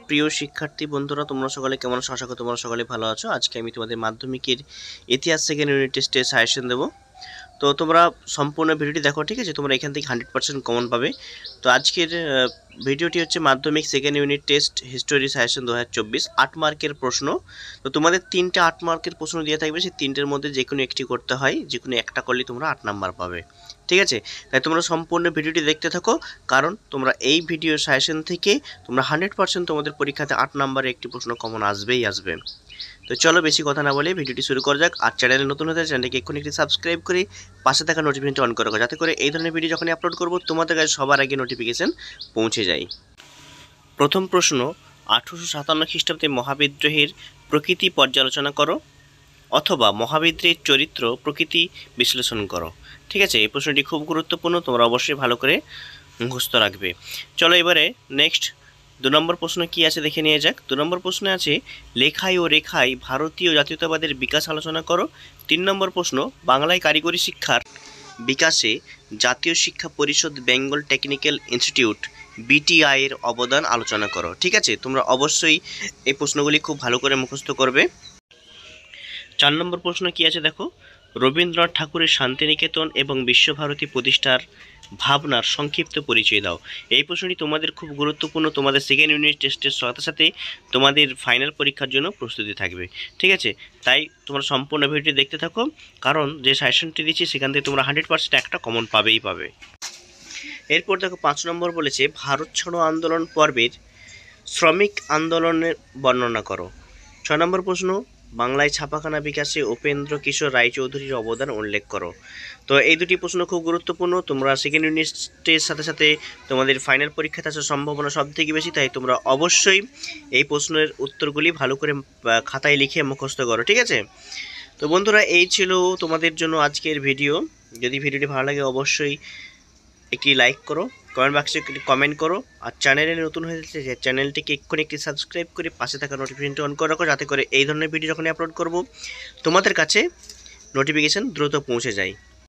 প্রিয় শিক্ষার্থী বন্ধুরা, তোমরা সকলে কেমন আছো? আশা করি তোমরা সকলে ভালো আছো। আজকে আমি তোমাদের মাধ্যমিকের ইতিহাস সেকেন্ড ইউনিট টেস্টে সাজেশন দেবো। তো তোমরা সম্পূর্ণ ভিডিওটি দেখো, ঠিক আছে? তোমরা এখান থেকে 100% কমন পাবে। তো আজকের ভিডিওটি হচ্ছে মাধ্যমিক second unit test history suggestion 2024 8 মার্কের প্রশ্ন। তো তোমাদের 3টে 8 মার্কের প্রশ্ন দিয়ে থাকবে, সেই 3টের মধ্যে যে কোনো একটি করতে হয়, যে কোনো একটা করলে তোমরা 8 নাম্বার পাবে, ঠিক আছে? তাই তোমরা সম্পূর্ণ ভিডিওটি দেখতে থাকো, কারণ তোমরা এই ভিডিও সাজেশন থেকে তোমরা 100% তোমাদের পরীক্ষাতে 8 নাম্বারে একটি প্রশ্ন কমন আসবেই আসবে। তো চলো বেশি কথা না বলে ভিডিওটি শুরু করা যাক। আর চ্যানেলে নতুন হতে চ্যানেলটিকে এক্ষুনি একটি সাবস্ক্রাইব করে পাশে থাকা নোটিফিকেশনটি অন করে রাখো, যাতে করে এই ধরনের ভিডিও যখনই আপলোড করব তোমাদের কাছে সবার আগে নোটিফিকেশন পৌঁছে যায়। প্রথম প্রশ্ন, 1857 খ্রিস্টাব্দে মহাবিদ্রোহের প্রকৃতি পর্যালোচনা করো, অথবা মহাবিদ্রোহের চরিত্র প্রকৃতি বিশ্লেষণ করো। ঠিক আছে, এই প্রশ্নটি খুব গুরুত্বপূর্ণ, তোমরা অবশ্যই ভালো করে মুখস্থ রাখবে। চলো এবারে নেক্সট 2 নম্বর প্রশ্ন কি আছে দেখে নিয়ে যাক। 2 নম্বর প্রশ্নে আছে লেখায় ও রেখায় ভারতীয় জাতীয়তাবাদের বিকাশ আলোচনা করো। 3 নম্বর প্রশ্ন, বাংলায় কারিগরি শিক্ষার বিকাশে জাতীয় শিক্ষা পরিষদ বেঙ্গল টেকনিক্যাল ইনস্টিটিউট বিটিআই এর অবদান আলোচনা করো। ঠিক আছে, তোমরা অবশ্যই এই প্রশ্নগুলি খুব ভালো করে মুখস্থ করবে। 4 নম্বর প্রশ্ন কি আছে দেখো, রবীন্দ্রনাথ ঠাকুরের শান্তিনিকেতন এবং বিশ্বভারতী প্রতিষ্ঠার ভাবনার সংক্ষিপ্ত পরিচয় দাও। এই প্রশ্নটি তোমাদের খুব গুরুত্বপূর্ণ, তোমাদের সেকেন্ড ইউনিট টেস্টের সাথে সাথে তোমাদের ফাইনাল পরীক্ষার জন্য প্রস্তুতি থাকবে। ঠিক আছে, তাই তোমরা সম্পূর্ণ ভিডিওটি দেখতে থাকো, কারণ যে সাজেশনটি দিচ্ছি সেখান থেকে তোমরা 100% একটা কমন পাবেই পাবে। এরপর দেখো 5 নম্বর বলেছে ভারত ছাড়ো আন্দোলন পর্বের শ্রমিক আন্দোলনের বর্ণনা করো। 6 নম্বর প্রশ্ন, বাংলায় ছাপাখানা বিকাশে উপেন্দ্র কিশোর রায়চৌধুরীর অবদান উল্লেখ করো। তো এই দুটি প্রশ্ন খুব গুরুত্বপূর্ণ, তোমরা সেকেন্ড ইউনিটের সাথে সাথে তোমাদের ফাইনাল পরীক্ষাতে আসার সম্ভাবনা সব থেকে বেশি, তাই তোমরা অবশ্যই এই প্রশ্নের উত্তরগুলি ভালো করে খাতায় লিখে মুখস্থ করো। ঠিক আছে, তো বন্ধুরা এই ছিল তোমাদের জন্য আজকের ভিডিও। যদি ভিডিওটি ভালো লাগে অবশ্যই একটি লাইক করো, কমেন্ট বক্সে কমেন্ট করো, আর চ্যানেলে নতুন হয়েছে চ্যানেলটিকে এক্ষুনি একটি সাবস্ক্রাইব করে পাশে থাকা নোটিফিকেশনটি অন করে রাখো, যাতে করে এই ধরনের ভিডিও যখনই আপলোড করব তোমাদের কাছে নোটিফিকেশান দ্রুত পৌঁছে যায়।